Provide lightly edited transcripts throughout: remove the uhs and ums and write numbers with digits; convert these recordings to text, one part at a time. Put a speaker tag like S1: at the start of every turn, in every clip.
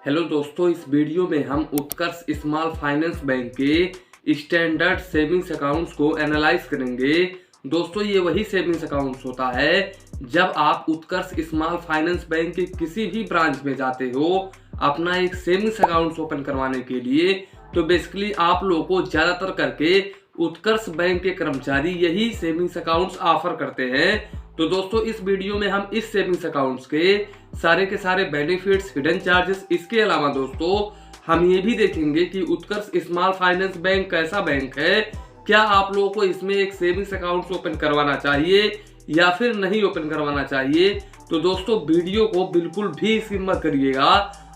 S1: Hello दोस्तों, इस video में हम उत्कर्ष स्मॉल फाइनेंस बैंक के स्टैंडर्ड सेविंग्स अकाउंट्स को एनालाइज करेंगे। दोस्तों, ये वही सेविंग्स अकाउंट्स होता है जब आप उत्कर्ष स्मॉल फाइनेंस बैंक के किसी भी ब्रांच में जाते हो अपना एक सेविंग्स अकाउंट ओपन करवाने के लिए, तो बेसिकली आप लोगों को ज़्यादातर करके उत्कर्ष बैंक के कर्मचारी यही सेविंग्स अकाउंट्स ऑफर करते हैं। तो दोस्तों, इस वीडियो में हम इस सेविंग्स अकाउंट्स के सारे बेनिफिट्स, हिडन चार्जेस, इसके अलावा दोस्तों हम ये भी देखेंगे कि उत्कर्ष स्मॉल फाइनेंस बैंक कैसा बैंक है, क्या आप लोगों को इसमें एक सेविंग्स अकाउंट ओपन करवाना चाहिए या फिर नहीं ओपन करवाना चाहिए। तो दोस्तों, वीडियो को बिल्कुल भी स्किप मत करिएगा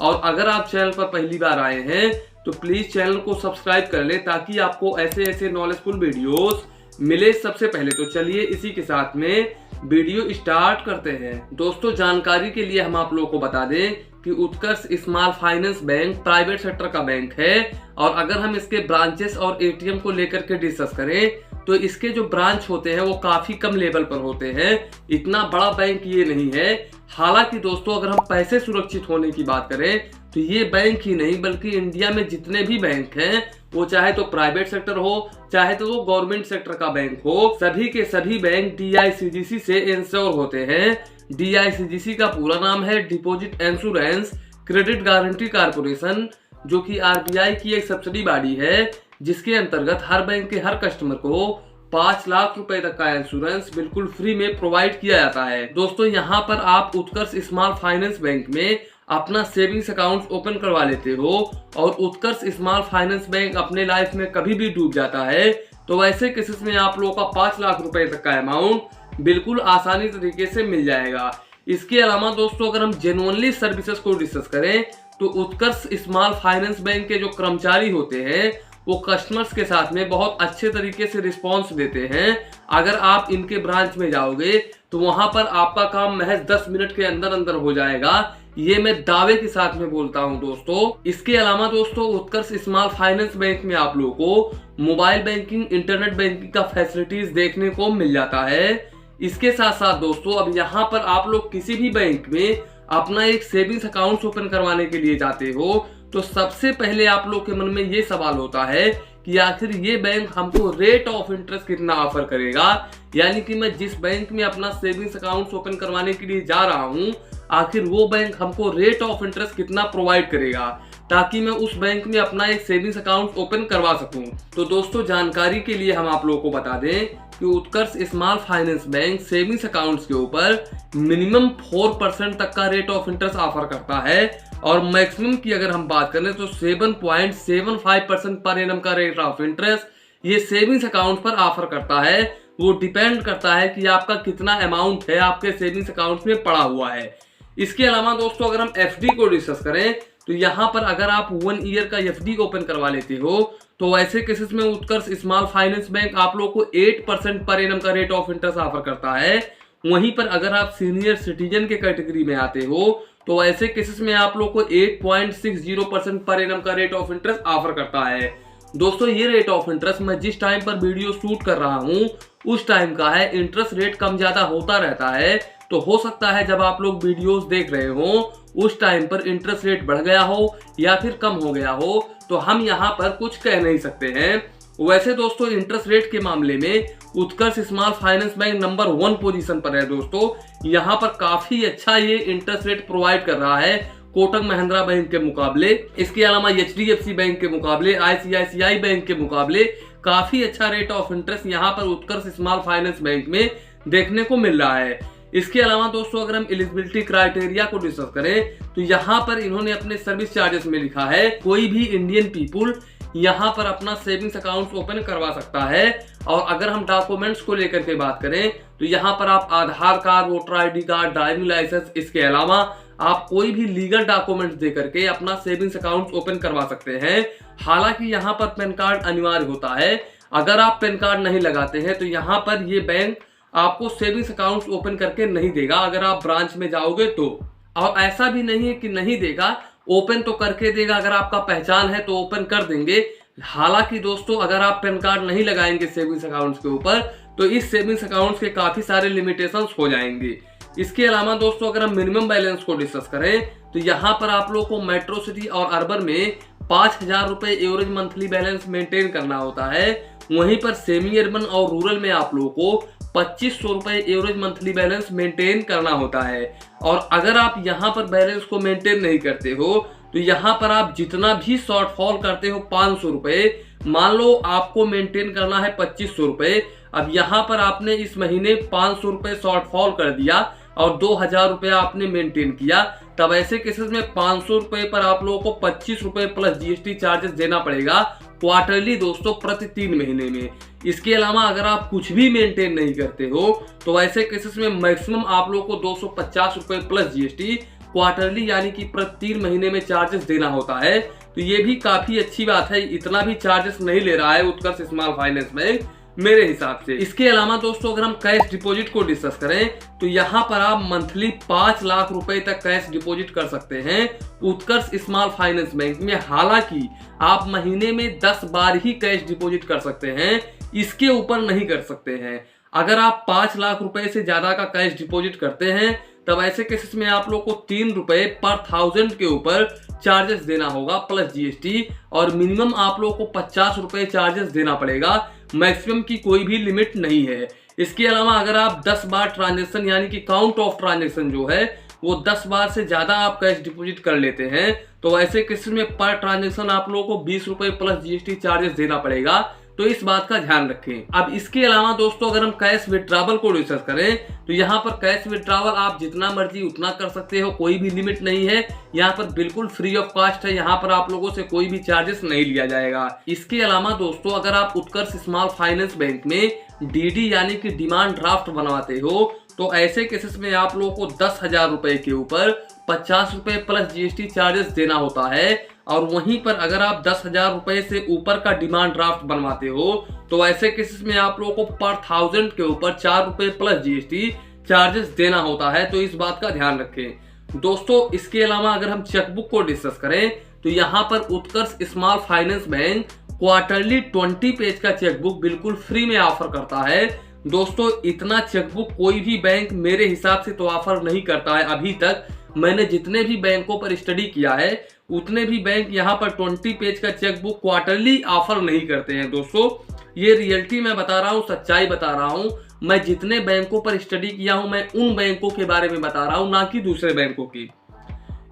S1: और अगर आप चैनल पर पहली बार आए हैं तो प्लीज चैनल को सब्सक्राइब कर लें ताकि आपको ऐसे नॉलेजफुल वीडियोस मिले सबसे पहले। तो चलिए इसी के साथ में वीडियो स्टार्ट करते हैं। दोस्तों, जानकारी के लिए हम आप लोगों को बता दें कि Utkarsh small finance bank private sector का बैंक है और अगर हम इसके ब्रांचेस और एटीएम को लेकर के डिस्कस करें तो इसके जो ब्रांच होते हैं वो काफी कम लेवल पर होते हैं। इतना बड़ा बैंक ये नहीं है। हालांकि दोस्तों, अगर हम पैसे सुरक्षित होने की बात करें तो ये बैंक ही नहीं बल्कि इंडिया में जितने भी बैंक हैं, वो चाहे तो प्राइवेट सेक्टर हो चाहे तो वो गवर्नमेंट सेक्टर का बैंक हो, सभी के सभी बैंक DICGC से इंश्योर होते हैं। DICGC का पूरा नाम है deposit insurance credit guarantee corporation, जो कि RBI की एक सब्सिडी बॉडी है जिसके अंतर्गत हर बैंक के हर कस्टमर को 5 लाख रुपए तक का इंश्योरेंस बिल्कुल फ्री में प्रोवाइड किया जाता है। दोस्तों, यहाँ पर आप उत्कर्ष स्मॉल फाइनेंस बैंक में अपना सेविंग्स अकाउंट ओपन करवा लेते हो और उत्कर्ष स्मॉल फाइनेंस बैंक अपने लाइफ में कभी भी डूब जाता है तो वैसे केसेस में आप लोगों का 5 लाख रुपए तक का अमाउंट बिल्कुल आसानी तरीके से मिल जाएगा। इसके अलावा दोस्तों, अगर हम जेन्युइनली सर्विसेज को डिस्कस करें तो उत्कर्ष स्मॉल फाइनेंस बैंक के जो कर्मचारी होते हैं वो कस्टमर्स के साथ में बहुत अच्छे तरीके से रिस्पॉन्स देते हैं। अगर आप इनके ब्रांच में जाओगे तो वहां पर आपका काम महज 10 मिनट के अंदर अंदर हो जाएगा। ये मैं दावे के साथ में बोलता हूं दोस्तों। इसके अलावा दोस्तों, उत्कर्ष स्मॉल फाइनेंस बैंक में आप लोगों को मोबाइल बैंकिंग, इंटरनेट बैंकिंग का फैसिलिटीज देखने को मिल जाता है। इसके साथ साथ दोस्तों, अब यहाँ पर आप लोग किसी भी बैंक में अपना एक सेविंग्स अकाउंट ओपन करवाने के लिए जाते हो तो सबसे पहले आप लोग के मन में ये सवाल होता है कि आखिर ये बैंक हमको रेट ऑफ इंटरेस्ट कितना ऑफर करेगा, यानी कि मैं जिस बैंक में अपना सेविंग्स अकाउंट ओपन करवाने के लिए जा रहा हूँ आखिर वो बैंक हमको रेट ऑफ इंटरेस्ट कितना प्रोवाइड करेगा ताकि मैं उस बैंक में अपना एक सेविंग्स अकाउंट ओपन करवा सकूं। तो दोस्तों, जानकारी के लिए हम आप लोगों को बता दें कि Utkarsh small finance bank savings accounts के ऊपर मिनिमम 4% तक का रेट ऑफ इंटरेस्ट ऑफर करता है और मैक्सिमम की अगर हम बात करें तो 7.75% पर एनम का रेट ऑफ इंटरेस्ट ये सेविंग्स अकाउंट पर ऑफर करता है। वो डिपेंड करता है कि आपका कितना अमाउंट है आपके सेविंग्स अकाउंट में पड़ा हुआ है। इसके अलावा दोस्तों, अगर हम FD को डिस्कस करें तो यहाँ पर अगर आप 1 ईयर का FD ओपन करवा लेते हो तो ऐसे केसेस में उत्कर्ष स्मॉल फाइनेंस बैंक आप लोगों को 8% पर एनम का रेट ऑफ इंटरेस्ट ऑफर करता है। वहीं पर अगर आप सीनियर सिटीजन के कैटेगरी में आते हो तो ऐसे केसेस में आप लोग को 8.60% पर एनम का रेट ऑफ इंटरेस्ट ऑफर करता है। दोस्तों, ये रेट ऑफ इंटरेस्ट मैं जिस टाइम पर वीडियो शूट कर रहा हूँ उस टाइम का है। इंटरेस्ट रेट कम ज्यादा होता रहता है तो हो सकता है जब आप लोग वीडियोस देख रहे हो उस टाइम पर इंटरेस्ट रेट बढ़ गया हो या फिर कम हो गया हो, तो हम यहाँ पर कुछ कह नहीं सकते हैं। वैसे दोस्तों, इंटरेस्ट रेट के मामले में Utkarsh small finance bank number 1 position पर है। दोस्तों, यहाँ पर काफी अच्छा ये इंटरेस्ट रेट प्रोवाइड कर रहा है कोटक महिंद्रा बैंक के मुकाबले। इसके अलावा HDFC बैंक के मुकाबले, ICICI बैंक के मुकाबले काफी अच्छा रेट ऑफ इंटरेस्ट यहाँ पर उत्कर्ष स्मॉल फाइनेंस बैंक में देखने को मिल रहा है। इसके अलावा दोस्तों, अगर हम एलिजिबिलिटी क्राइटेरिया को डिस्कस करें तो यहाँ पर इन्होंने अपने सर्विस चार्जेस में लिखा है कोई भी इंडियन पीपुल यहाँ पर अपना सेविंग्स अकाउंट ओपन करवा सकता है। और अगर हम डॉक्यूमेंट्स को लेकर के बात करें तो यहाँ पर आप Aadhaar card, voter ID card, driving licence, इसके अलावा आप कोई भी लीगल डॉक्यूमेंट्स दे करके अपना सेविंग्स अकाउंट ओपन करवा सकते हैं। हालांकि यहाँ पर पैन कार्ड अनिवार्य होता है। अगर आप पैन कार्ड नहीं लगाते हैं तो यहाँ पर ये बैंक आपको सेविंग्स अकाउंट ओपन करके नहीं देगा अगर आप ब्रांच में जाओगे तो। और ऐसा भी नहीं है कि नहीं देगा, ओपन तो करके देगा। अगर आपका पहचान है तो ओपन कर देंगे। हालांकि दोस्तों, अगर आप पैन कार्ड नहीं लगाएंगे सेविंग्स अकाउंट्स के ऊपर तो इस सेविंग्स अकाउंट्स के काफी सारे लिमिटेशंस हो जाएंगे। इसके अलावा दोस्तों अगर हम मिनिमम बैलेंस को डिस्कस करें तो यहाँ पर आप लोगों को मेट्रो सिटी और अर्बन में 5,000 रुपए एवरेज मंथली बैलेंस मेंटेन करना होता है। वहीं पर सेमी अर्बन और रूरल में आप लोगों को 2,500 रुपए एवरेज मंथली बैलेंस मेंटेन करना होता है। और अगर आप यहाँ पर बैलेंस को मेंटेन नहीं करते हो तो यहाँ पर आप जितना भी शॉर्टफॉल करते हो 500 रुपए, मान लो आपको मेंटेन करना है 2,500 रुपए। अब यहाँ पर आपने इस महीने 500 रुपए शॉर्टफॉल कर दिया और 2,000 रुपए आपने मेंटेन किया, तब ऐसे केसेस में 500 रुपए पर आप लोगों को 25 रुपए प्लस जीएसटी चार्जेस देना पड़ेगा क्वार्टरली दोस्तों, प्रति 3 महीने में। इसके अलावा अगर आप कुछ भी मेंटेन नहीं करते हो तो ऐसे केसेस में मैक्सिमम आप लोगों को 250 रुपए प्लस जीएसटी क्वार्टरली यानी कि प्रति 3 महीने में चार्जेस देना होता है। तो ये भी काफी अच्छी बात है, इतना भी चार्जेस नहीं ले रहा है उत्कर्ष स्मॉल फाइनेंस बैंक मेरे हिसाब से। इसके अलावा दोस्तों अगर हम कैश डिपॉजिट को डिस्कस करें तो यहाँ पर आप मंथली 5 लाख रुपए तक कैश डिपॉजिट कर सकते हैं उत्कर्ष स्मॉल फाइनेंस बैंक में। हालांकि आप महीने में 10 बार ही कैश डिपॉजिट कर सकते हैं, इसके ऊपर नहीं कर सकते हैं। अगर आप 5 लाख रुपए से ज्यादा का कैश डिपॉजिट करते हैं तब ऐसे केसेस में आप लोग को 3 रुपए पर 1000 के ऊपर चार्जेस देना होगा प्लस जीएसटी, और मिनिमम आप लोग को 50 रुपए चार्जेस देना पड़ेगा, मैक्सिमम की कोई भी लिमिट नहीं है। इसके अलावा अगर आप 10 बार ट्रांजेक्शन यानी कि काउंट ऑफ ट्रांजेक्शन जो है वो 10 बार से ज्यादा आप कैश डिपॉजिट कर लेते हैं तो ऐसे केसेस में पर ट्रांजेक्शन आप लोगों को 20 रुपए प्लस जीएसटी चार्जेस देना पड़ेगा, तो इस बात का ध्यान रखें। अब इसके अलावा दोस्तों अगर हम कैश विड्रॉवल को डिस्कस करें तो यहाँ पर कैश विड्रॉवल आप जितना मर्जी उतना कर सकते हो, कोई भी लिमिट नहीं है। यहाँ पर बिल्कुल फ्री ऑफ कॉस्ट है, यहाँ पर आप लोगों से कोई भी चार्जेस नहीं लिया जाएगा। इसके अलावा दोस्तों अगर आप उत्कर्ष स्मॉल फाइनेंस बैंक में डीडी यानी कि डिमांड ड्राफ्ट बनवाते हो तो ऐसे केसेस में आप लोगों को 10,000 रुपए के ऊपर 50 रुपए प्लस जीएसटी चार्जेस देना होता है। और वहीं पर अगर आप 10,000 रुपए से ऊपर का डिमांड ड्राफ्ट बनवाते हो तो ऐसे केसेस में आप लोगों को पर 1000 के ऊपर 4 रुपए प्लस जीएसटी चार्जेस देना होता है, तो इस बात का ध्यान रखें दोस्तों। इसके अलावा अगर हम चेकबुक को डिस्कस करें तो यहाँ पर Utkarsh small finance bank quarterly 20 page का चेकबुक बिल्कुल फ्री में ऑफर करता है दोस्तों। इतना चेकबुक कोई भी बैंक मेरे हिसाब से तो ऑफर नहीं करता है। अभी तक मैंने जितने भी बैंकों पर स्टडी किया है उतने भी बैंक यहाँ पर 20 पेज का चेकबुक क्वार्टरली ऑफर नहीं करते हैं दोस्तों। ये रियलिटी मैं बता रहा हूँ, सच्चाई बता रहा हूँ। मैं जितने बैंकों पर स्टडी किया हूँ मैं उन बैंकों के बारे में बता रहा हूँ, ना कि दूसरे बैंकों की।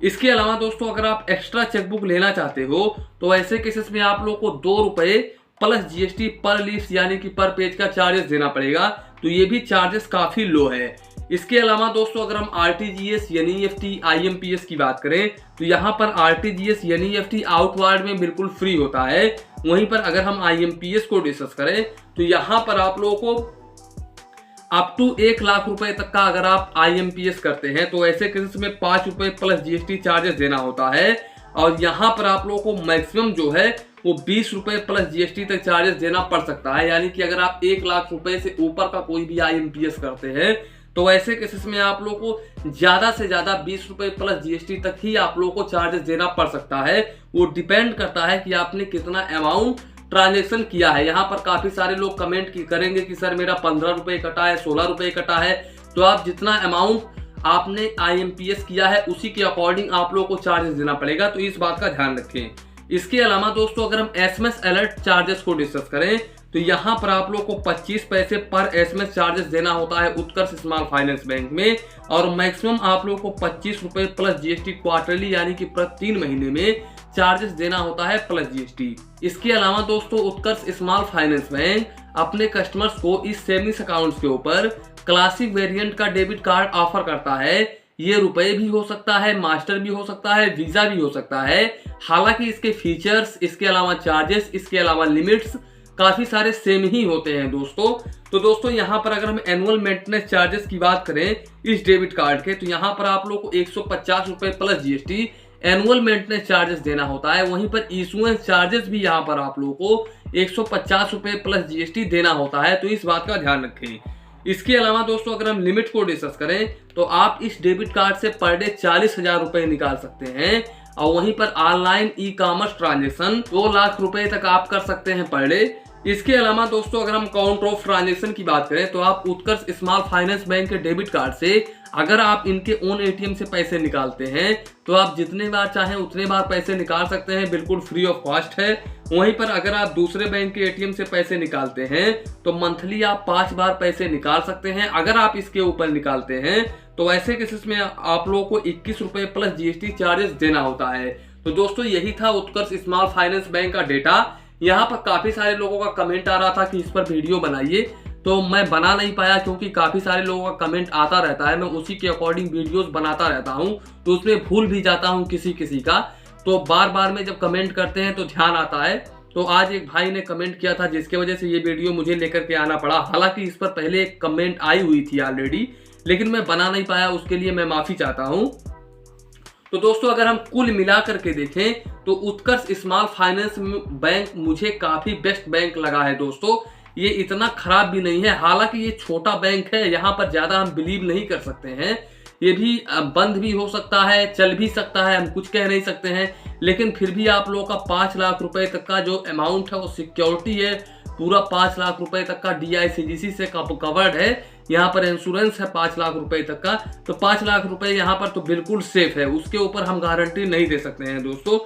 S1: इसके अलावा दोस्तों अगर आप एक्स्ट्रा चेकबुक लेना चाहते हो तो ऐसे केसेस में आप लोग को 2 रुपए प्लस जीएसटी पर लीफ यानी कि पर पेज का चार्जेस देना पड़ेगा, तो ये भी चार्जेस काफी लो है। इसके अलावा दोस्तों अगर हम आरटीजीएस, एनईएफटी, आईएमपीएस की बात करें तो यहाँ पर आरटीजीएस, एनईएफटी आउटवार्ड में बिल्कुल फ्री होता है। वहीं पर अगर हम आईएमपीएस को डिस्कस करें तो यहाँ पर आप लोगों को अप टू 1 लाख रुपए तक का अगर आप आईएमपीएस करते हैं तो ऐसे केसेस में 5 रुपए प्लस जीएसटी चार्जेस देना होता है। और यहाँ पर आप लोगों को मैक्सिमम जो है वो 20 रुपए प्लस जीएसटी तक चार्जेस देना पड़ सकता है। यानी कि अगर आप 1 लाख रुपए से ऊपर का कोई भी आईएमपीएस करते हैं तो ऐसे केसेस में आप लोगों को ज्यादा से ज्यादा 20 रुपए प्लस जीएसटी तक ही आप लोगों को चार्जेस देना पड़ सकता है। वो डिपेंड करता है कि आपने कितना अमाउंट ट्रांजेक्शन किया है। यहाँ पर काफी सारे लोग कमेंट करेंगे कि सर मेरा 15 रुपए कटा है, 16 रुपए कटा है, तो आप जितना अमाउंट आपने आईएमपीएस किया है उसी के अकॉर्डिंग आप लोगों को चार्जेस देना पड़ेगा, तो इस बात का ध्यान रखें। इसके अलावा दोस्तों अगर हम एसएमएस अलर्ट चार्जेस को डिस्कस करें तो यहाँ पर आप लोग को 25 पैसे पर एसएमएस चार्जेस देना होता है उत्कर्ष स्मॉल फाइनेंस बैंक में, और मैक्सिमम आप लोग को 25 रुपए प्लस जीएसटी क्वार्टरली यानी कि प्रति 3 महीने में चार्जेस देना होता है प्लस जीएसटी। इसके अलावा दोस्तों उत्कर्ष स्मॉल फाइनेंस बैंक अपने कस्टमर्स को इस सेविंग्स अकाउंट्स के ऊपर क्लासिक वेरिएंट का डेबिट कार्ड ऑफर करता है। ये रुपए भी हो सकता है, मास्टर भी हो सकता है, वीजा भी हो सकता है। हालांकि इसके फीचर्स, इसके अलावा चार्जेस, इसके अलावा लिमिट्स काफी सारे सेम ही होते हैं दोस्तों। तो दोस्तों यहाँ पर अगर हम एनुअल मेंटेनेंस चार्जेस की बात करें इस डेबिट कार्ड के तो यहाँ पर आप लोग को 150 रुपए plus GST annual maintenance charges देना होता है। वहीं पर इशुएंस चार्जेस भी यहाँ पर आप लोगों को 150 रुपए प्लस जीएसटी देना होता है, तो इस बात का ध्यान रखें। इसके अलावा दोस्तों अगर हम लिमिट को डिस्कस करें तो आप इस डेबिट कार्ड से पर डे 40,000 रुपए निकाल सकते हैं, और वहीं पर online e commerce transaction 2 lakh रुपए तक आप कर सकते हैं पर डे। इसके अलावा दोस्तों अगर हम काउंट ऑफ ट्रांजेक्शन की बात करें तो आप उत्कर्ष स्मॉल फाइनेंस बैंक के डेबिट कार्ड से अगर आप इनके ओन एटीएम से पैसे निकालते हैं तो आप जितने बार चाहें उतने बार पैसे निकाल सकते हैं, बिल्कुल फ्री ऑफ कॉस्ट है। वहीं पर अगर आप दूसरे बैंक के एटीएम से पैसे निकालते हैं तो मंथली आप 5 बार पैसे निकाल सकते हैं। अगर आप इसके ऊपर निकालते हैं तो ऐसे केसेस में आप लोगों को 21 रुपए प्लस जीएसटी चार्जेस देना होता है। तो दोस्तों यही था उत्कर्ष स्मॉल फाइनेंस बैंक का डेटा। यहाँ पर काफी सारे लोगों का कमेंट आ रहा था कि इस पर वीडियो बनाइए, तो मैं बना नहीं पाया क्योंकि काफी सारे लोगों का कमेंट आता रहता है। मैं उसी के अकॉर्डिंग वीडियोस बनाता रहता हूं, तो उसमें भूल भी जाता हूं किसी किसी का, तो बार बार में जब कमेंट करते हैं तो ध्यान आता है। तो आज एक भाई ने कमेंट किया था जिसकी वजह से ये वीडियो मुझे लेकर के आना पड़ा। हालांकि इस पर पहले एक कमेंट आई हुई थी ऑलरेडी, लेकिन मैं बना नहीं पाया, उसके लिए मैं माफी चाहता हूं। तो दोस्तों अगर हम कुल मिला करके देखें तो उत्कर्ष स्मॉल फाइनेंस बैंक मुझे काफी बेस्ट बैंक लगा है दोस्तों। ये इतना खराब भी नहीं है, हालांकि ये छोटा बैंक है, यहाँ पर ज्यादा हम बिलीव नहीं कर सकते हैं। ये भी बंद भी हो सकता है, चल भी सकता है, हम कुछ कह नहीं सकते हैं। लेकिन फिर भी आप लोगों का 5 लाख रुपए तक का जो अमाउंट है वो सिक्योरिटी है, पूरा 5 लाख रुपए तक का DICGC से कवर्ड है। यहाँ पर इंश्योरेंस है 5 लाख रुपए तक का, तो 5 लाख रुपए यहाँ पर तो बिल्कुल सेफ है, उसके ऊपर हम गारंटी नहीं दे सकते हैं दोस्तों।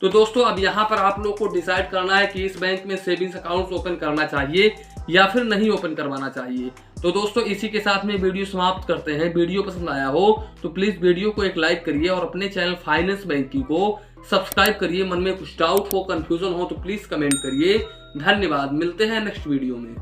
S1: तो दोस्तों अब यहाँ पर आप लोग को डिसाइड करना है कि इस बैंक में सेविंग्स अकाउंट ओपन करना चाहिए या फिर नहीं ओपन करवाना चाहिए। तो दोस्तों इसी के साथ में वीडियो समाप्त करते हैं। वीडियो पसंद आया हो तो प्लीज वीडियो को एक लाइक करिए और अपने चैनल फाइनेंस बैंकिंग को सब्सक्राइब करिए। मन में कुछ डाउट हो, कंफ्यूजन हो तो प्लीज कमेंट करिए। धन्यवाद, मिलते हैं नेक्स्ट वीडियो में।